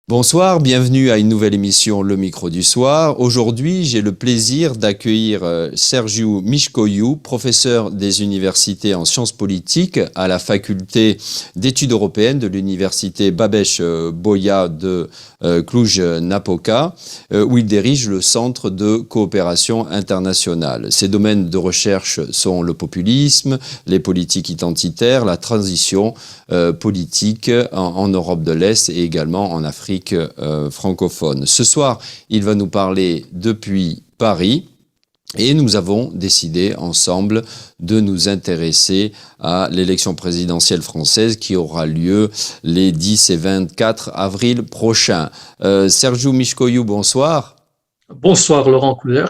Bonsoir, bienvenue à une nouvelle émission Le Micro du Soir. Aujourd'hui, j'ai le plaisir d'accueillir Sergiu Mișcoiu, professeur des universités en sciences politiques à la faculté d'études européennes de l'université Babeș-Bolyai de Cluj-Napoca, où il dirige le Centre de coopération internationale. Ses domaines de recherche sont le populisme, les politiques identitaires, la transition politique en Europe de l'Est et également en Afrique francophone. Ce soir, il va nous parler depuis Paris. Et nous avons décidé ensemble de nous intéresser à l'élection présidentielle française qui aura lieu les 10 et 24 avril prochains. Sergiu Mișcoiu, bonsoir. Bonsoir Laurent Couder.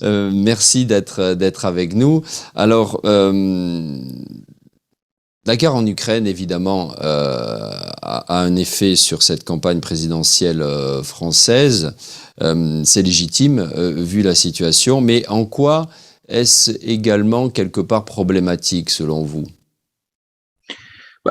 Merci d'être avec nous. Alors, la guerre en Ukraine, évidemment, a un effet sur cette campagne présidentielle française. C'est légitime, vu la situation, mais en quoi est-ce également quelque part problématique, selon vous ?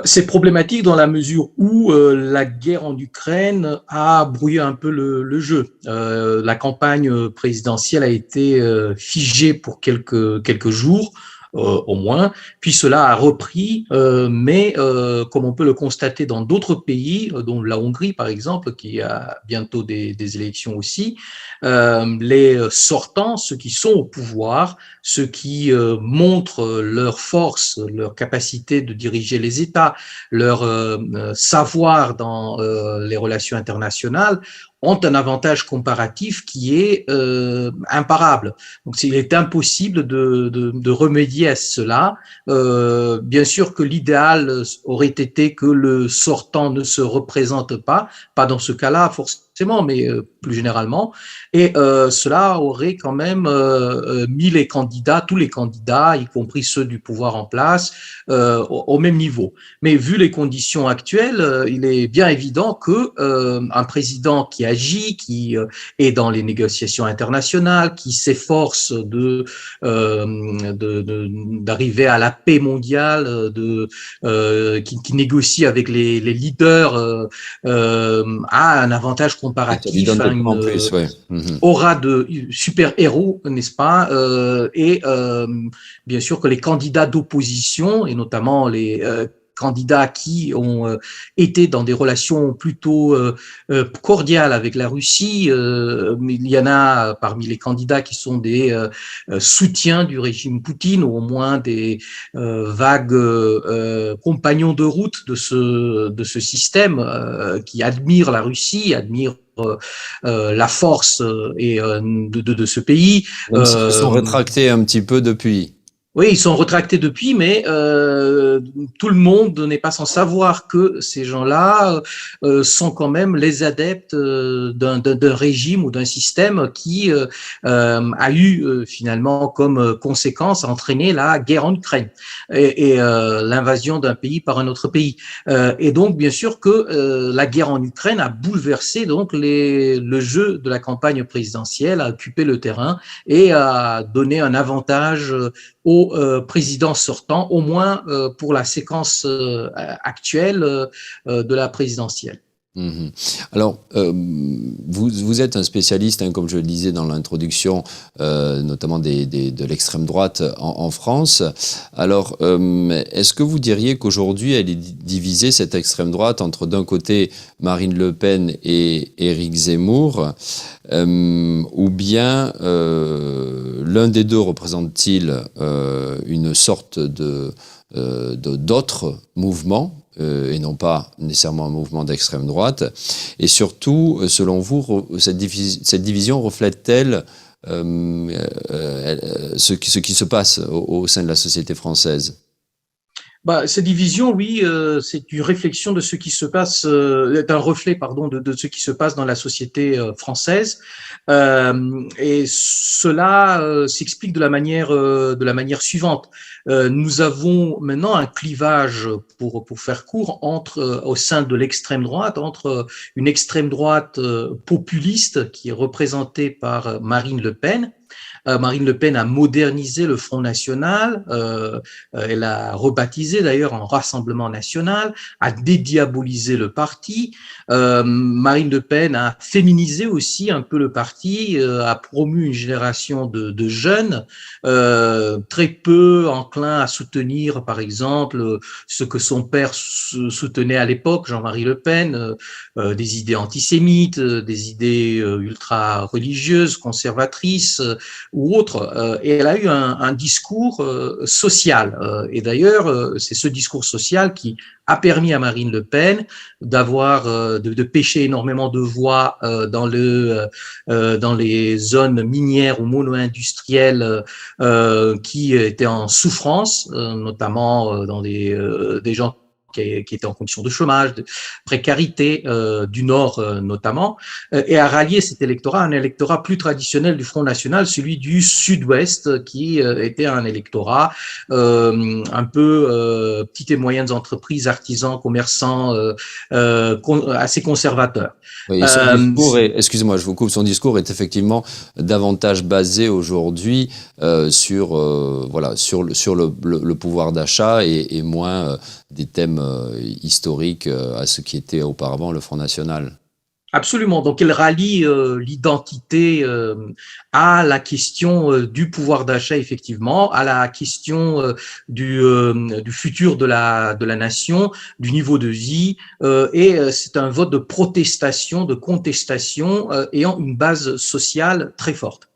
C'est problématique dans la mesure où la guerre en Ukraine a brouillé un peu le jeu. La campagne présidentielle a été figée pour quelques jours. Au moins, puis cela a repris, mais comme on peut le constater dans d'autres pays, dont la Hongrie par exemple, qui a bientôt des élections aussi, les sortants, ceux qui sont au pouvoir, ceux qui montrent leur force, leur capacité de diriger les États, leur savoir dans les relations internationales, ont un avantage comparatif qui est imparable. Donc, il est impossible de remédier à cela. Bien sûr que l'idéal aurait été que le sortant ne se représente pas dans ce cas-là forcément, mais plus généralement. Et cela aurait quand même mis les candidats, tous les candidats, y compris ceux du pouvoir en place, au même niveau. Mais vu les conditions actuelles, il est bien évident que un président qui agit, qui est dans les négociations internationales, qui s'efforce d'arriver à la paix mondiale, qui négocie avec les leaders, a un avantage comparatif, aura de super-héros, n'est-ce pas, et bien sûr que les candidats d'opposition, et notamment les candidats qui ont été dans des relations plutôt cordiales avec la Russie. Mais il y en a parmi les candidats qui sont des soutiens du régime Poutine, ou au moins des vagues compagnons de route de ce système qui admirent la Russie, admirent la force de ce pays. Même s'ils sont rétractés un petit peu depuis. Oui, ils sont retractés depuis, mais tout le monde n'est pas sans savoir que ces gens-là sont quand même les adeptes d'un régime ou d'un système qui a eu finalement comme conséquence entraîné la guerre en Ukraine et l'invasion d'un pays par un autre pays. Et donc, bien sûr que la guerre en Ukraine a bouleversé donc le jeu de la campagne présidentielle, a occupé le terrain et a donné un avantage au président sortant, au moins pour la séquence actuelle de la présidentielle. Alors, vous êtes un spécialiste, comme je le disais dans l'introduction, notamment de l'extrême droite en France. Alors, est-ce que vous diriez qu'aujourd'hui, elle est divisée, cette extrême droite, entre d'un côté Marine Le Pen et Éric Zemmour, ou bien l'un des deux représente-t-il une sorte d'autres mouvements et non pas nécessairement un mouvement d'extrême droite? Et surtout, selon vous, cette division reflète-t-elle ce qui se passe au sein de la société française? Cette division, oui, c'est une réflexion de ce qui se passe, un reflet, pardon, de ce qui se passe dans la société française, et cela s'explique de la manière suivante. Nous avons maintenant un clivage, pour faire court, au sein de l'extrême droite, entre une extrême droite populiste qui est représentée par Marine Le Pen, Marine Le Pen a modernisé le Front National, elle a rebaptisé d'ailleurs en Rassemblement National, a dédiabolisé le parti. Marine Le Pen a féminisé aussi un peu le parti, a promu une génération de jeunes très peu enclins à soutenir, par exemple, ce que son père soutenait à l'époque, Jean-Marie Le Pen, des idées antisémites, des idées ultra-religieuses, conservatrices ou autres. Et elle a eu un discours social. Et d'ailleurs, c'est ce discours social qui a permis à Marine Le Pen de pêcher énormément de voix dans les zones minières ou mono-industrielles qui étaient en souffrance, notamment dans des gens qui étaient en condition de chômage, de précarité, du Nord notamment, et a rallié cet électorat à un électorat plus traditionnel du Front National, celui du Sud-Ouest, qui était un électorat un peu petites et moyennes entreprises, artisans, commerçants, assez conservateurs. Oui, son discours excusez-moi, je vous coupe, son discours est effectivement davantage basé aujourd'hui sur le pouvoir d'achat et moins des thèmes historiques à ce qui était auparavant le Front National. Absolument. Donc, elle rallie l'identité à la question du pouvoir d'achat, effectivement, à la question du futur de la nation, du niveau de vie, et c'est un vote de protestation, de contestation, ayant une base sociale très forte.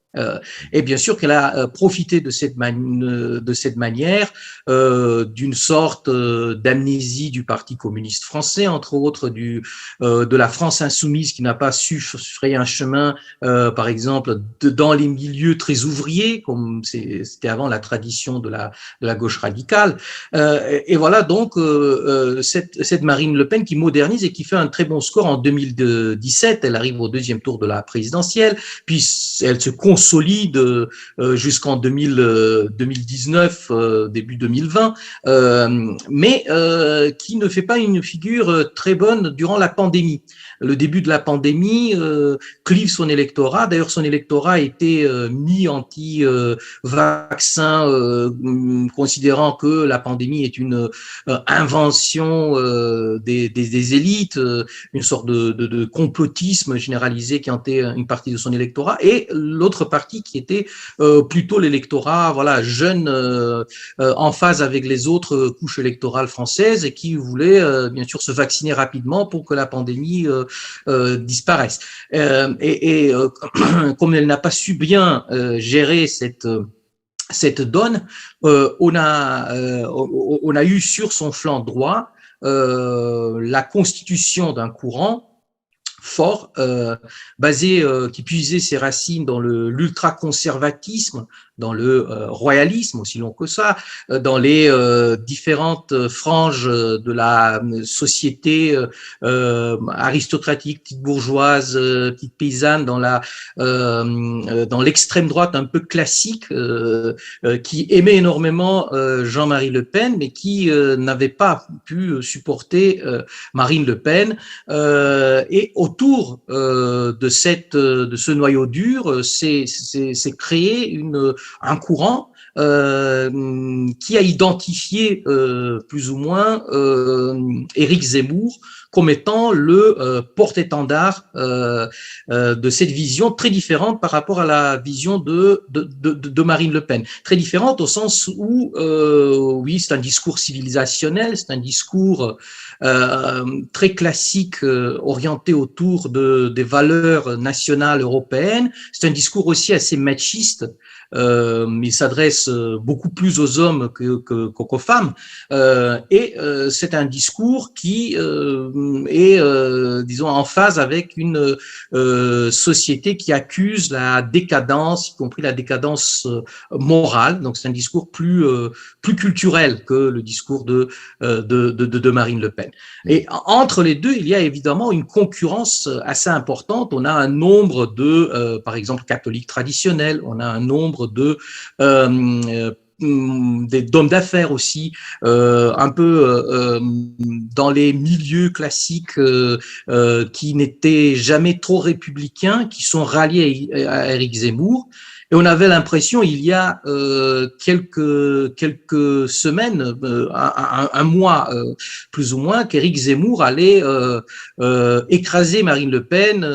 Et bien sûr qu'elle a profité de cette manière d'une sorte d'amnésie du Parti communiste français, entre autres de la France insoumise qui n'a pas su frayer un chemin, par exemple, dans les milieux très ouvriers, comme c'était avant la tradition de la gauche radicale. Et voilà donc cette Marine Le Pen qui modernise et qui fait un très bon score en 2017. Elle arrive au deuxième tour de la présidentielle, puis elle se consolide jusqu'en 2019, début 2020, mais qui ne fait pas une figure très bonne durant la pandémie. Le début de la pandémie clive son électorat. D'ailleurs, son électorat était mi-anti-vaccin, considérant que la pandémie est une invention des élites, une sorte de complotisme généralisé qui hantait une partie de son électorat, et l'autre partie qui était plutôt l'électorat jeune, en phase avec les autres couches électorales françaises, et qui voulait bien sûr se vacciner rapidement pour que la pandémie disparaisse. Comme elle n'a pas su bien gérer cette donne, on a eu sur son flanc droit la constitution d'un courant fort, qui puisait ses racines dans l'ultra-conservatisme, dans le royalisme, aussi long que ça, dans les différentes franges de la société aristocratique, petite bourgeoise, petite paysanne, dans l'extrême droite un peu classique, qui aimait énormément Jean-Marie Le Pen, mais qui n'avait pas pu supporter Marine Le Pen, et autour de ce noyau dur, s'est créé un courant qui a identifié plus ou moins Éric Zemmour comme étant le porte-étendard de cette vision très différente par rapport à la vision de Marine Le Pen. Très différente au sens où, oui, c'est un discours civilisationnel, c'est un discours très classique, orienté autour des valeurs nationales européennes. C'est un discours aussi assez machiste. Il s'adresse beaucoup plus aux hommes qu'aux femmes, et c'est un discours qui est, disons, en phase avec une société qui accuse la décadence, y compris la décadence morale. Donc c'est un discours plus culturel que le discours de Marine Le Pen. Et entre les deux, il y a évidemment une concurrence assez importante. On a un nombre par exemple, catholiques traditionnels, on a un nombre d'hommes d'affaires aussi, un peu dans les milieux classiques, qui n'étaient jamais trop républicains, qui sont ralliés à Éric Zemmour. Et on avait l'impression, il y a quelques semaines, un mois plus ou moins, qu'Éric Zemmour allait écraser Marine Le Pen,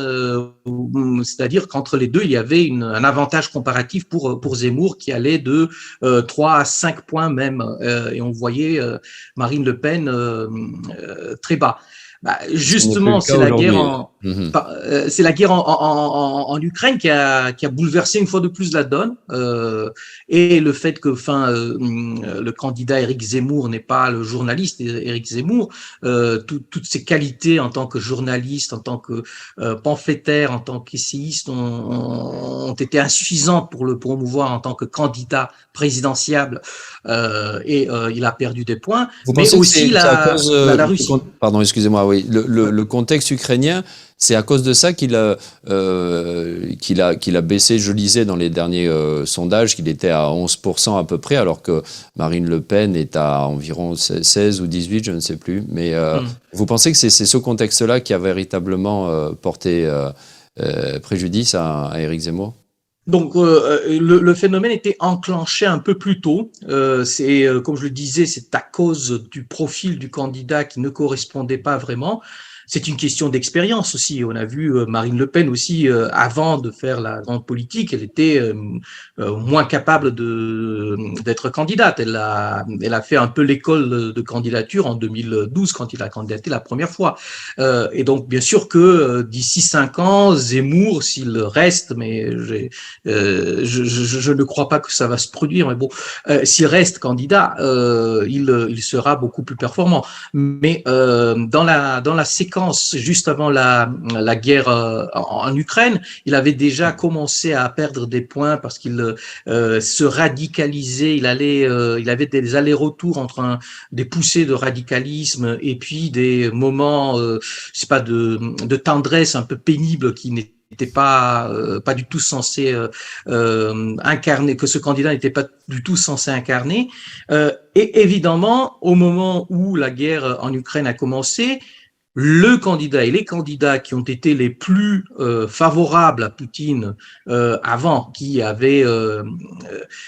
c'est-à-dire qu'entre les deux, il y avait un avantage comparatif pour Zemmour qui allait de 3 à 5 points même, et on voyait Marine Le Pen très bas. Bah, Ce qui n'est plus justement, le cas aujourd'hui. Mhm. c'est la guerre en Ukraine qui a bouleversé une fois de plus la donne, et le fait que, le candidat Éric Zemmour n'est pas le journaliste Éric Zemmour, toutes ses qualités en tant que journaliste, en tant que pamphlétaire, en tant qu'essayiste ont été insuffisantes pour le promouvoir en tant que candidat présidentiable, et il a perdu des points, Vous mais pensez que aussi c'est à cause la Russie. pardon, excusez-moi, oui, le contexte ukrainien, c'est à cause de ça qu'il a baissé. Je lisais dans les derniers sondages qu'il était à 11% à peu près, alors que Marine Le Pen est à environ 16 ou 18, je ne sais plus. Mais vous pensez que c'est ce contexte-là qui a véritablement porté préjudice à Éric Zemmour? Donc, le phénomène était enclenché un peu plus tôt. Comme je le disais, c'est à cause du profil du candidat qui ne correspondait pas vraiment. C'est une question d'expérience aussi. On a vu Marine Le Pen aussi, avant de faire la grande politique, elle était moins capable d'être candidate. Elle a fait un peu l'école de candidature en 2012 quand il a candidaté la première fois. Et donc, bien sûr que d'ici 5 ans, Zemmour, s'il reste, mais je ne crois pas que ça va se produire, mais bon, s'il reste candidat, il sera beaucoup plus performant. Mais dans la séquence juste avant la guerre en Ukraine, il avait déjà commencé à perdre des points parce qu'il se radicalisait. Il avait des allers-retours entre des poussées de radicalisme et puis des moments, je sais pas, de tendresse un peu pénible qui n'était pas du tout censé incarner, que ce candidat n'était pas du tout censé incarner. Et évidemment, au moment où la guerre en Ukraine a commencé, le candidat et les candidats qui ont été les plus favorables à Poutine avant, qui avaient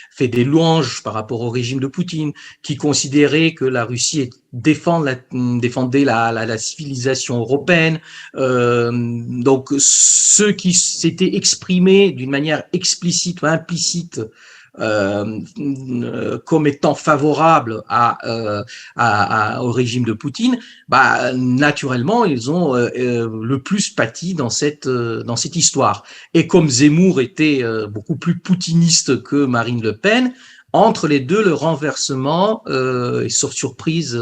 fait des louanges par rapport au régime de Poutine, qui considéraient que la Russie défendait la civilisation européenne, donc ceux qui s'étaient exprimés d'une manière explicite ou implicite comme étant favorable au régime de Poutine, bah, naturellement, ils ont le plus pâti dans cette histoire. Et comme Zemmour était beaucoup plus poutiniste que Marine Le Pen, entre les deux, le renversement, et sur surprise,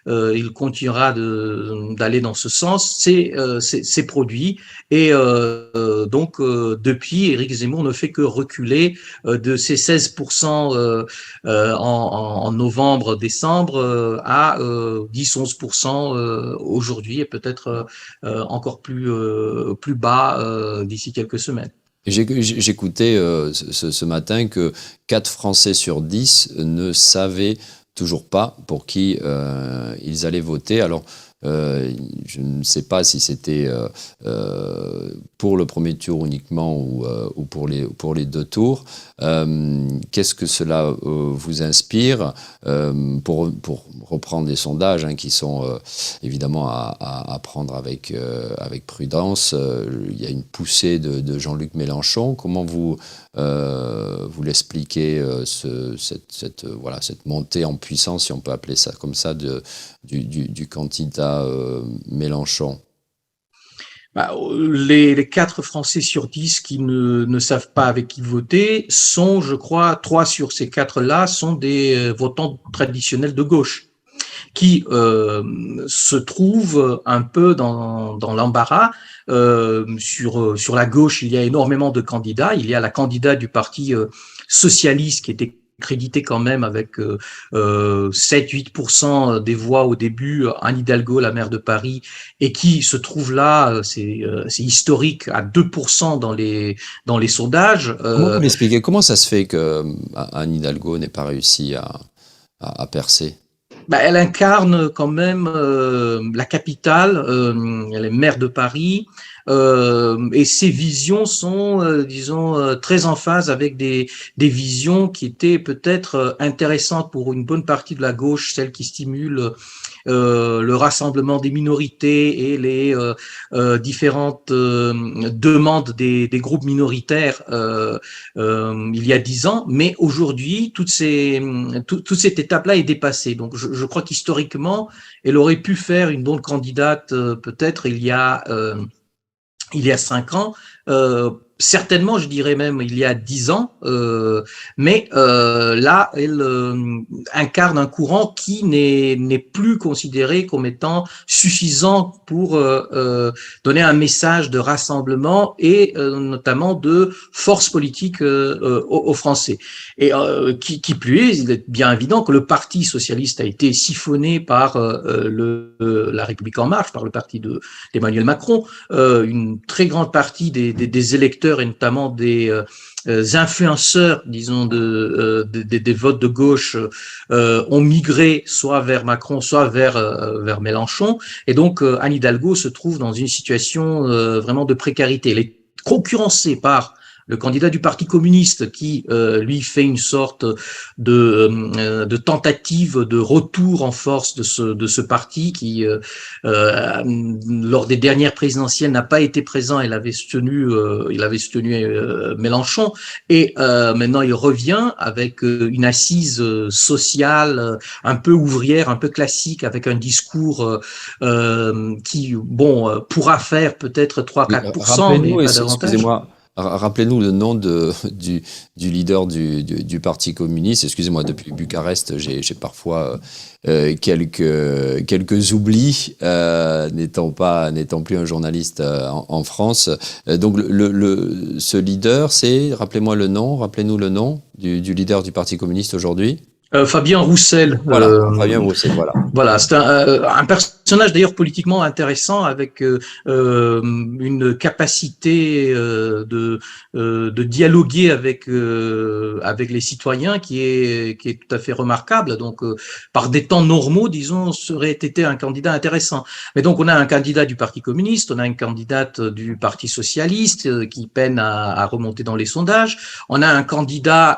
il continuera d'aller dans ce sens, c'est produit. Et donc, depuis, Éric Zemmour ne fait que reculer de ses 16% en novembre, décembre, à 10-11% aujourd'hui, et peut-être encore plus bas d'ici quelques semaines. J'écoutais ce matin que 4 Français sur 10 ne savaient toujours pas pour qui ils allaient voter. Alors, je ne sais pas si c'était pour le premier tour uniquement ou pour les deux tours. Qu'est-ce que cela vous inspire pour reprendre des sondages qui sont évidemment à prendre avec prudence. Il y a une poussée de Jean-Luc Mélenchon. Comment vous l'expliquez, cette montée en puissance, si on peut appeler ça comme ça, du candidat Mélenchon? Bah, les 4 Français sur 10 qui ne savent pas avec qui voter sont, je crois, 3 sur ces 4-là sont des votants traditionnels de gauche qui se trouvent un peu dans l'embarras. Sur la gauche, il y a énormément de candidats. Il y a la candidate du parti socialiste qui était crédité quand même avec 7-8% des voix au début, Anne Hidalgo, la maire de Paris, et qui se trouve là, c'est historique, à 2% dans les sondages. Comment vous l'expliquez? Comment ça se fait que Anne Hidalgo n'ait pas réussi à percer? Elle incarne quand même la capitale, elle est maire de Paris, et ses visions sont, disons, très en phase avec des visions qui étaient peut-être intéressantes pour une bonne partie de la gauche, celles qui stimulent le rassemblement des minorités et les différentes demandes des groupes minoritaires il y a 10 ans, mais aujourd'hui, toute cette étape-là est dépassée. Donc, je crois qu'historiquement, elle aurait pu faire une bonne candidate peut-être il y a 5 ans, certainement, je dirais même il y a 10 ans, mais là, elle incarne un courant qui n'est plus considéré comme étant suffisant pour donner un message de rassemblement et notamment de force politique aux Français. Et qui plus est, il est bien évident que le Parti socialiste a été siphonné par la République en marche, par le parti d'Emmanuel Macron. Une très grande partie des électeurs et notamment des influenceurs, disons, des votes de gauche ont migré soit vers Macron, soit vers Mélenchon. Et donc, Anne Hidalgo se trouve dans une situation vraiment de précarité. Elle est concurrencée par le candidat du Parti communiste qui, lui, fait une sorte de tentative de retour en force de ce parti qui, lors des dernières présidentielles, n'a pas été présent. Il avait soutenu Mélenchon et maintenant il revient avec une assise sociale un peu ouvrière, un peu classique, avec un discours qui, bon, pourra faire peut-être 3-4%, mais pas davantage. Excusez-moi. Rappelez-nous le nom du leader du Parti communiste. Excusez-moi, depuis Bucarest, j'ai parfois quelques oublis, n'étant plus un journaliste en France. Donc ce leader, rappelez-nous le nom du leader du Parti communiste aujourd'hui. Fabien Roussel. Voilà, Fabien Roussel, voilà. Voilà, c'est un personnage d'ailleurs politiquement intéressant avec une capacité de dialoguer avec les citoyens qui est tout à fait remarquable. Donc, par des temps normaux, disons, serait été un candidat intéressant. Mais donc, on a un candidat du Parti communiste, on a une candidate du Parti socialiste qui peine à remonter dans les sondages. On a un candidat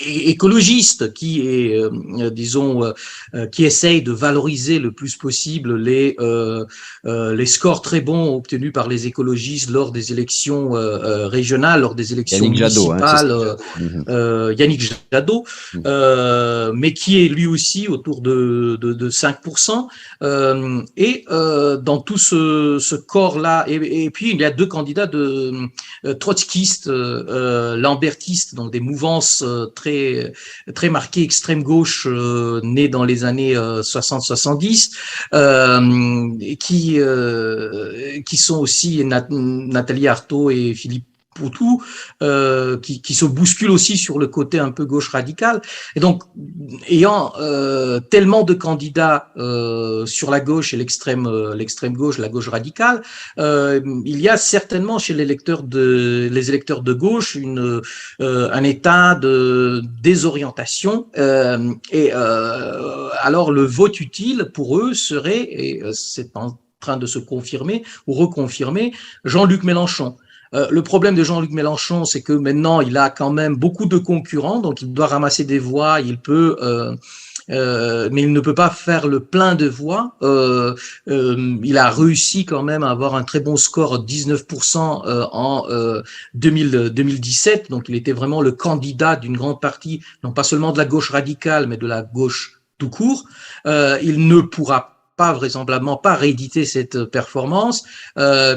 écologiste qui est, disons, qui essaye de valoriser le plus possible les scores très bons obtenus par les écologistes lors des élections régionales, lors des élections municipales. Yannick Jadot, mais qui est lui aussi autour de 5%. Et dans tout ce corps-là, et puis il y a deux candidats de trotskistes, lambertistes, donc des mouvances très marquées extrême gauche, nées dans les années 60-70, qui sont aussi Nathalie Arthaud et Philippe Poutou, qui se bousculent aussi sur le côté un peu gauche radicale. Et donc, ayant tellement de candidats sur la gauche et l'extrême gauche, la gauche radicale, il y a certainement chez les électeurs de gauche un état de désorientation. Alors le vote utile pour eux serait, et c'est en train de se confirmer ou reconfirmer, Jean-Luc Mélenchon. Le problème de Jean-Luc Mélenchon, c'est que maintenant, il a quand même beaucoup de concurrents, donc il doit ramasser des voix, mais il ne peut pas faire le plein de voix. Il a réussi quand même à avoir un très bon score, 19% en 2017, donc il était vraiment le candidat d'une grande partie, non pas seulement de la gauche radicale, mais de la gauche tout court. Il ne pourra vraisemblablement pas rééditer cette performance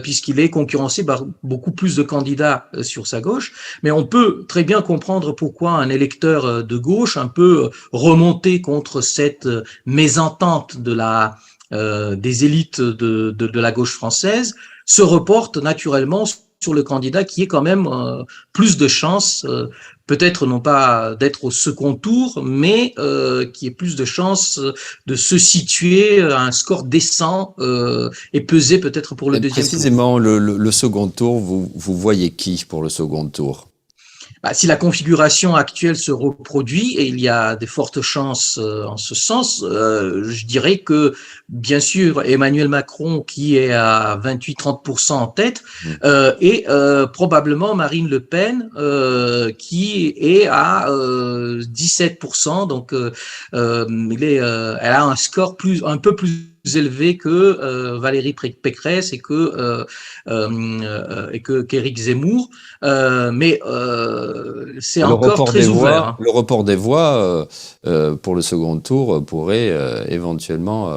puisqu'il est concurrencé par beaucoup plus de candidats sur sa gauche, mais on peut très bien comprendre pourquoi un électeur de gauche un peu remonté contre cette mésentente des élites de la gauche française se reporte naturellement sur le candidat qui est quand même plus de chances, peut-être non pas d'être au second tour, mais qui ait plus de chances de se situer à un score décent et peser peut-être pour le deuxième tour. Précisément, le second tour, vous voyez qui pour le second tour? Si la configuration actuelle se reproduit, et il y a de fortes chances en ce sens, je dirais que, bien sûr, Emmanuel Macron, qui est à 28-30% en tête, et probablement Marine Le Pen, qui est à 17%. Donc, elle a un score un peu plus élevé que Valérie Pécresse et qu'Éric Zemmour, mais c'est encore très ouvert. Hein. Le report des voix pour le second tour pourrait éventuellement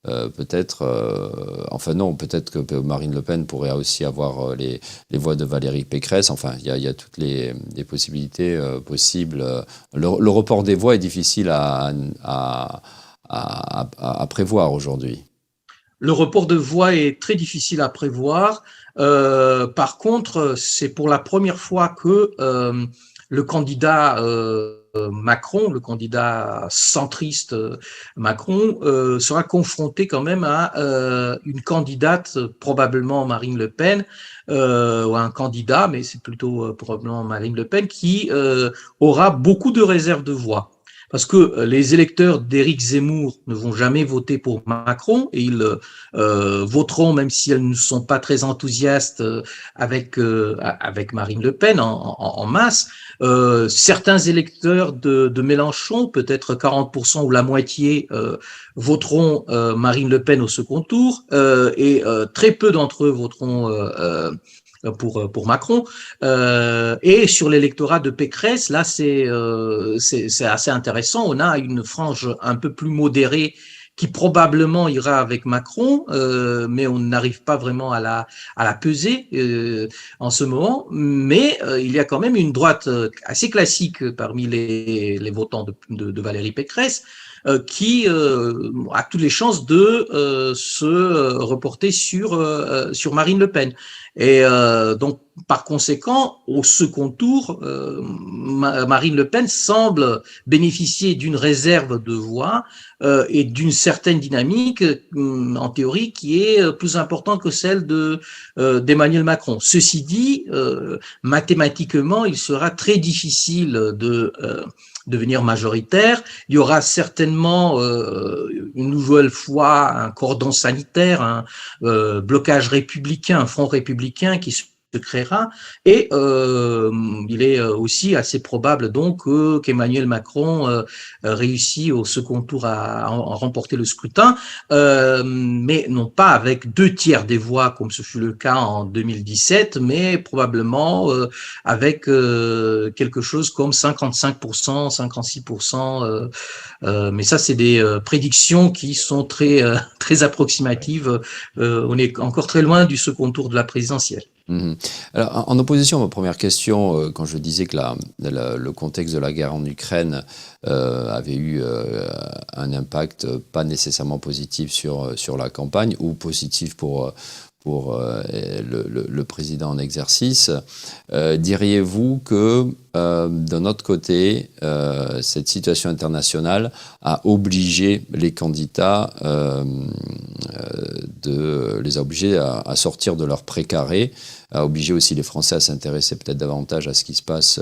peut-être, enfin non, peut-être que Marine Le Pen pourrait aussi avoir les voix de Valérie Pécresse. Enfin, il y a toutes les possibilités possibles. Le report des voix est difficile à prévoir aujourd'hui. Le report de voix est très difficile à prévoir. Par contre, c'est pour la première fois que le candidat Macron, le candidat centriste Macron, sera confronté quand même à une candidate, probablement Marine Le Pen, ou un candidat, mais c'est plutôt probablement Marine Le Pen, qui aura beaucoup de réserves de voix. Parce que les électeurs d'Éric Zemmour ne vont jamais voter pour Macron et ils voteront, même si elles ne sont pas très enthousiastes avec Marine Le Pen en masse. Certains électeurs de Mélenchon, peut-être 40% ou la moitié, voteront Marine Le Pen au second tour et très peu d'entre eux voteront pour Macron. Et sur l'électorat de Pécresse, là, c'est assez intéressant. On a une frange un peu plus modérée qui probablement ira avec Macron, mais on n'arrive pas vraiment à la peser en ce moment. Mais il y a quand même une droite assez classique parmi les votants de Valérie Pécresse, qui a toutes les chances de se reporter sur Marine Le Pen. Et donc, par conséquent, au second tour, Marine Le Pen semble bénéficier d'une réserve de voix et d'une certaine dynamique, en théorie, qui est plus importante que celle d'Emmanuel Macron. Ceci dit, mathématiquement, il sera très difficile de devenir majoritaire. Il y aura certainement une nouvelle fois un cordon sanitaire, un blocage républicain, un front républicain qui se créera, et il est aussi assez probable donc qu'Emmanuel Macron réussit au second tour à remporter le scrutin, mais non pas avec 2/3 des voix comme ce fut le cas en 2017, mais probablement avec quelque chose comme 55%, 56%, mais ça c'est des prédictions qui sont très approximatives. On est encore très loin du second tour de la présidentielle. Alors, en opposition à ma première question, quand je disais que le contexte de la guerre en Ukraine avait eu un impact pas nécessairement positif sur la campagne, ou positif pour le président en exercice, diriez-vous que d'un autre côté, cette situation internationale a obligé les candidats, les a obligés à sortir de leur précaré, a obligé aussi les Français à s'intéresser peut-être davantage à ce qui se passe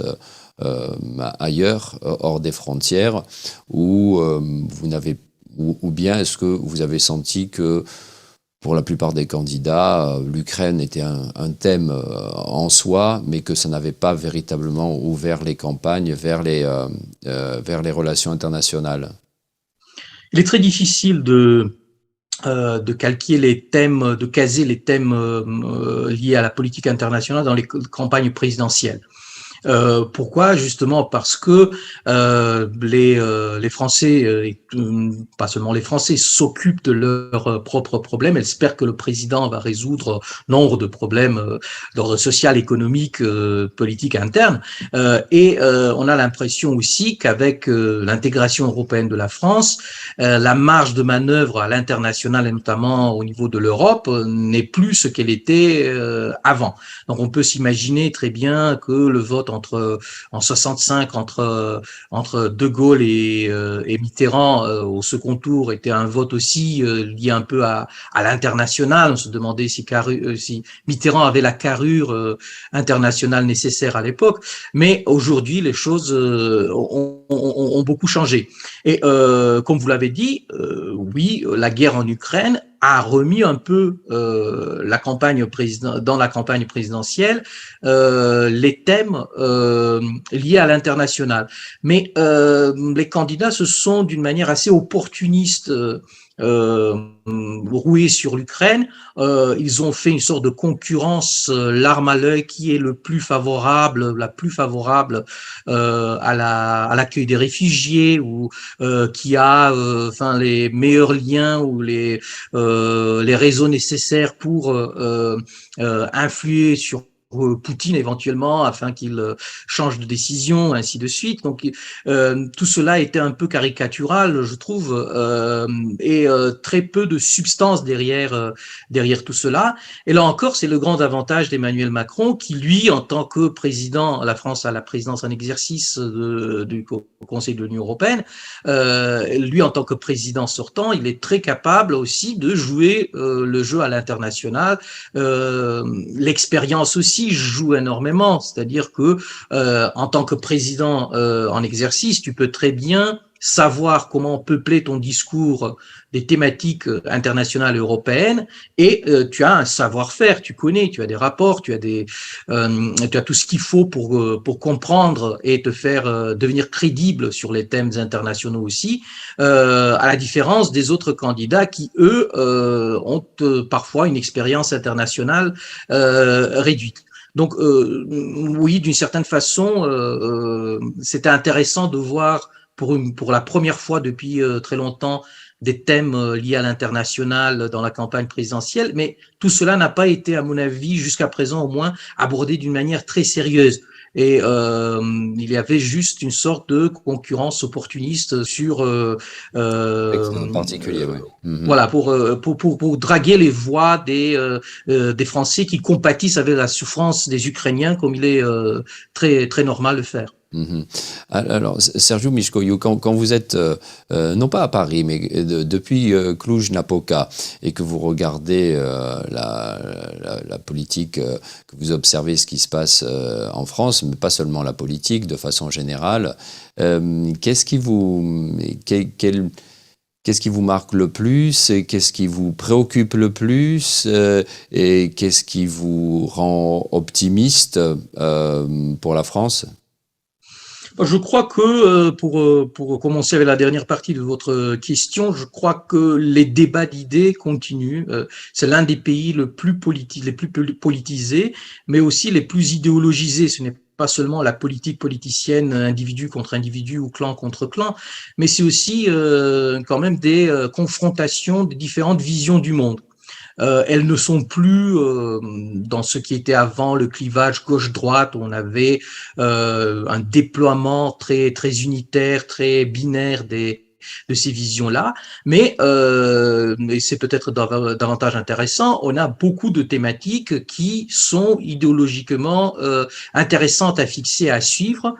ailleurs, hors des frontières, ou bien est-ce que vous avez senti que pour la plupart des candidats, l'Ukraine était un thème en soi, mais que ça n'avait pas véritablement ouvert les campagnes vers les relations internationales? Il est très difficile de calquer les thèmes, de caser les thèmes liés à la politique internationale dans les campagnes présidentielles. Pourquoi? Justement parce que les Français, pas seulement les Français, s'occupent de leurs propres problèmes. Elles espèrent que le président va résoudre nombre de problèmes d'ordre social, économique, politique interne. Et on a l'impression aussi qu'avec l'intégration européenne de la France, la marge de manœuvre à l'international et notamment au niveau de l'Europe n'est plus ce qu'elle était avant. Donc on peut s'imaginer très bien que le vote en 65 entre De Gaulle et Mitterrand au second tour était un vote aussi lié un peu à l'international. On se demandait si Mitterrand avait la carrure internationale nécessaire à l'époque. Mais aujourd'hui, les choses ont beaucoup changé. Et comme vous l'avez dit, oui, la guerre en Ukraine a remis un peu dans la campagne présidentielle les thèmes liés à l'international. Mais les candidats se sont d'une manière assez opportuniste roués sur l'Ukraine. Ils ont fait une sorte de concurrence l'arme à l'œil qui est la plus favorable à l'accueil des réfugiés ou qui a les meilleurs liens ou les réseaux nécessaires pour influer sur Poutine éventuellement afin qu'il change de décision, ainsi de suite. Donc tout cela était un peu caricatural, je trouve, et très peu de substance derrière tout cela. Et là encore, c'est le grand avantage d'Emmanuel Macron qui, lui, en tant que président, la France a la présidence en exercice du Conseil de l'Union européenne, lui, en tant que président sortant, il est très capable aussi de jouer le jeu à l'international. L'expérience aussi joue énormément, c'est-à-dire que en tant que président en exercice, tu peux très bien savoir comment peupler ton discours des thématiques internationales européennes et tu as un savoir-faire, tu connais, tu as des rapports, tu as tout ce qu'il faut pour comprendre et te faire devenir crédible sur les thèmes internationaux aussi, à la différence des autres candidats qui, eux, ont parfois une expérience internationale réduite. Donc, oui, d'une certaine façon, c'était intéressant de voir pour la première fois depuis très longtemps des thèmes liés à l'international dans la campagne présidentielle, mais tout cela n'a pas été, à mon avis, jusqu'à présent au moins, abordé d'une manière très sérieuse. Et il y avait juste une sorte de concurrence opportuniste sur En particulier, oui. voilà, pour draguer les voix des Français qui compatissent avec la souffrance des Ukrainiens, comme il est très, très normal de faire. Alors, Sergiu Mișcoiu, quand vous êtes, non pas à Paris, mais depuis Cluj-Napoca, et que vous regardez la politique, que vous observez ce qui se passe en France, mais pas seulement la politique, de façon générale, qu'est-ce qui vous marque le plus et qu'est-ce qui vous préoccupe le plus et qu'est-ce qui vous rend optimiste pour la France ? Je crois que, pour commencer avec la dernière partie de votre question, je crois que les débats d'idées continuent. C'est l'un des pays les plus politisés, mais aussi les plus idéologisés. Ce n'est pas seulement la politique politicienne, individu contre individu ou clan contre clan, mais c'est aussi quand même des confrontations des différentes visions du monde. Elles ne sont plus dans ce qui était avant le clivage gauche-droite, où on avait un déploiement très, très unitaire, très binaire de ces visions-là, mais c'est peut-être davantage intéressant, on a beaucoup de thématiques qui sont idéologiquement intéressantes à fixer, à suivre,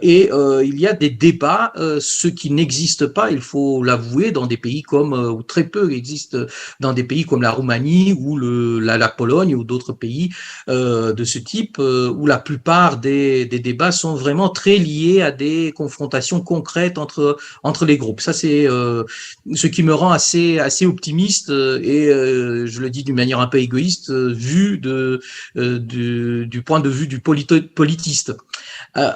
et il y a des débats, ce qui n'existe pas, il faut l'avouer, dans des pays comme, ou très peu existe dans des pays comme la Roumanie ou la Pologne ou d'autres pays de ce type, où la plupart des débats sont vraiment très liés à des confrontations concrètes entre les groupes. Ça, c'est ce qui me rend assez optimiste et je le dis d'une manière un peu égoïste, vu du point de vue du politiste.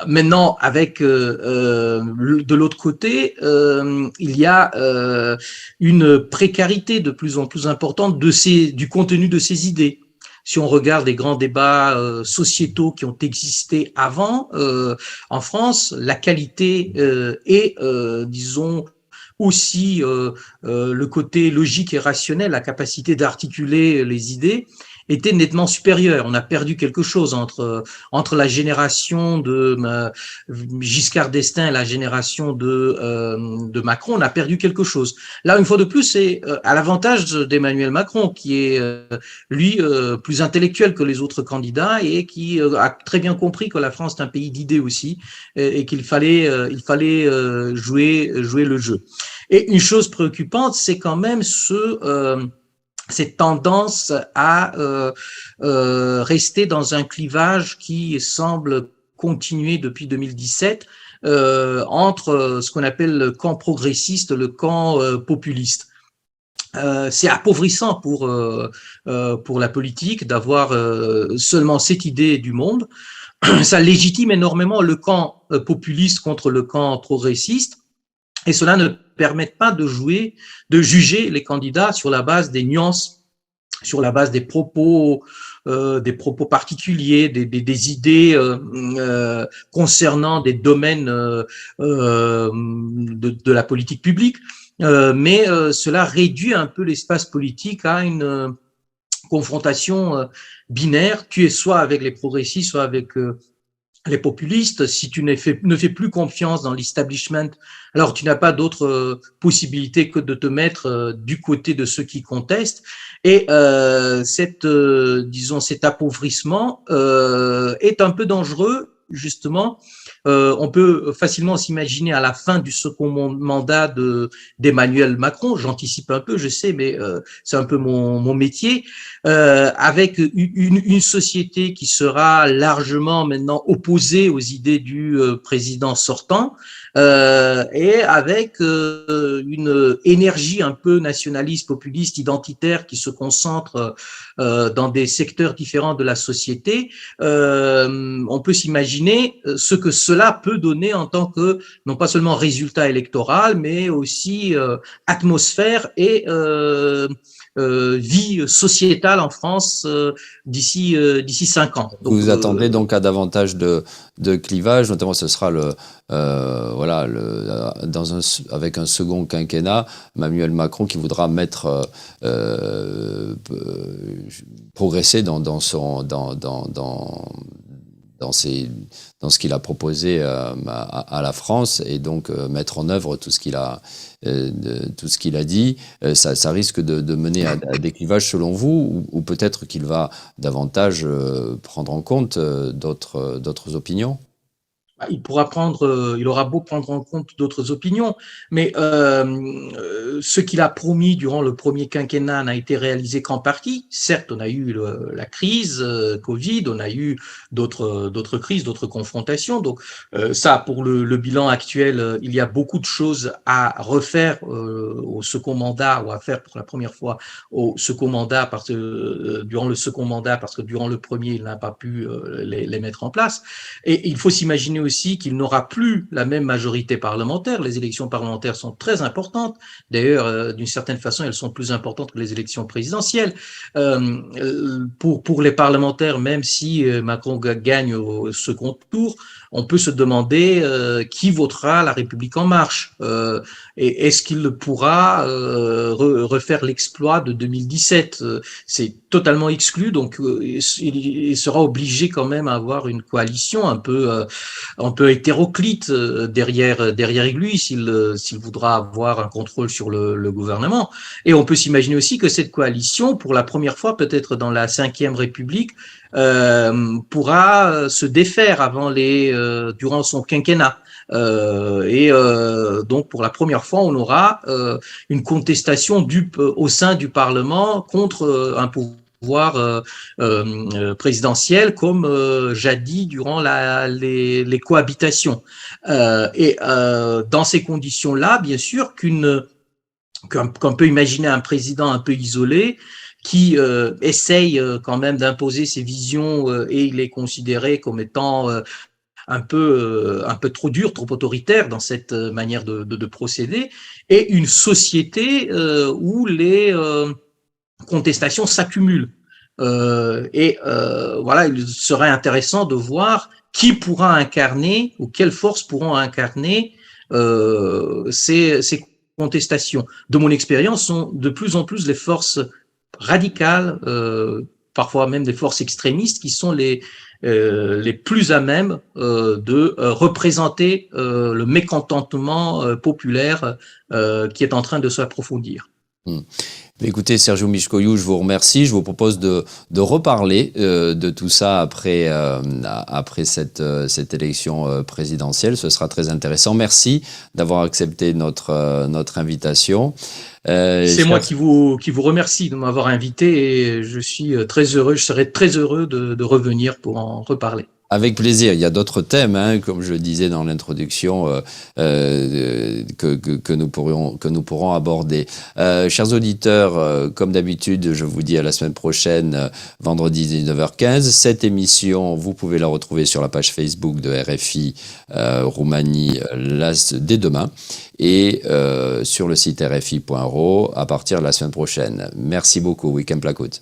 Maintenant, avec de l'autre côté, il y a une précarité de plus en plus importante du contenu de ces idées. Si on regarde les grands débats sociétaux qui ont existé avant en France, la qualité et, disons, aussi le côté logique et rationnel, la capacité d'articuler les idées était nettement supérieure. On a perdu quelque chose entre la génération de Giscard d'Estaing et la génération de Macron. On a perdu quelque chose. Là, une fois de plus, c'est à l'avantage d'Emmanuel Macron, qui est lui plus intellectuel que les autres candidats et qui a très bien compris que la France est un pays d'idées aussi et qu'il fallait jouer le jeu. Et une chose préoccupante, c'est quand même cette tendance à rester dans un clivage qui semble continuer depuis 2017 entre ce qu'on appelle le camp progressiste, le camp populiste. C'est appauvrissant pour la politique d'avoir seulement cette idée du monde. Ça légitime énormément le camp populiste contre le camp progressiste, et cela ne permet pas de juger les candidats sur la base des nuances, sur la base des propos particuliers, des idées concernant des domaines de la politique publique. Mais cela réduit un peu l'espace politique à une confrontation binaire. Tu es soit avec les progressistes, soit avec les populistes. Si tu ne fais plus confiance dans l'establishment, alors tu n'as pas d'autre possibilité que de te mettre du côté de ceux qui contestent. Et cet appauvrissement est un peu dangereux, justement. On peut facilement s'imaginer à la fin du second mandat d'Emmanuel Macron, j'anticipe un peu, je sais, mais c'est un peu mon métier, avec une société qui sera largement maintenant opposée aux idées du président sortant, et avec une énergie un peu nationaliste, populiste, identitaire qui se concentre dans des secteurs différents de la société. On peut s'imaginer ce que cela peut donner en tant que, non pas seulement résultat électoral, mais aussi atmosphère et vie sociétale en France d'ici 5 ans. Donc, vous attendez donc à davantage de clivage, notamment ce sera avec un second quinquennat, Emmanuel Macron qui voudra progresser dans ce qu'il a proposé à la France, et donc mettre en œuvre tout ce qu'il a dit. Ça risque de mener à des clivages selon vous, ou peut-être qu'il va davantage prendre en compte d'autres opinions? Il aura beau prendre en compte d'autres opinions, mais ce qu'il a promis durant le premier quinquennat n'a été réalisé qu'en partie. Certes, on a eu la crise Covid, on a eu d'autres crises, d'autres confrontations. Donc ça, pour le bilan actuel, il y a beaucoup de choses à refaire au second mandat, ou à faire pour la première fois au second mandat, durant le second mandat, parce que durant le premier, il n'a pas pu les mettre en place. Et il faut s'imaginer aussi qu'il n'aura plus la même majorité parlementaire. Les élections parlementaires sont très importantes. D'ailleurs, d'une certaine façon, elles sont plus importantes que les élections présidentielles. Pour les parlementaires, même si Macron gagne au second tour, on peut se demander qui votera La République En Marche. Et est-ce qu'il pourra refaire l'exploit de 2017 ? C'est totalement exclu, donc il sera obligé quand même à avoir une coalition un peu hétéroclite derrière lui s'il voudra avoir un contrôle sur le gouvernement. Et on peut s'imaginer aussi que cette coalition, pour la première fois peut-être dans la Ve République, pourra se défaire durant son quinquennat. Donc pour la première fois, on aura une contestation au sein du Parlement contre un pouvoir présidentiel, comme jadis durant les cohabitations. Dans ces conditions-là, bien sûr qu'on peut imaginer un président un peu isolé qui essaye quand même d'imposer ses visions, et il est considéré comme étant un peu trop dur, trop autoritaire dans cette manière de procéder, et une société où les contestations s'accumulent. Voilà, il serait intéressant de voir qui pourra incarner, ou quelles forces pourront incarner ces contestations. De mon expérience, sont de plus en plus les forces radicales, parfois même des forces extrémistes, qui sont les plus à même de représenter le mécontentement populaire qui est en train de s'approfondir. Écoutez, Sergiu Mișcoiu, je vous remercie. Je vous propose de reparler de tout ça après cette élection présidentielle. Ce sera très intéressant. Merci d'avoir accepté notre invitation. C'est moi qui vous remercie de m'avoir invité et je serai très heureux de revenir pour en reparler. Avec plaisir. Il y a d'autres thèmes, comme je le disais dans l'introduction, que nous pourrons aborder. Chers auditeurs, comme d'habitude, je vous dis à la semaine prochaine, vendredi 19h15. Cette émission, vous pouvez la retrouver sur la page Facebook de RFI Roumanie dès demain et sur le site rfi.ro à partir de la semaine prochaine. Merci beaucoup. Week-end Placout.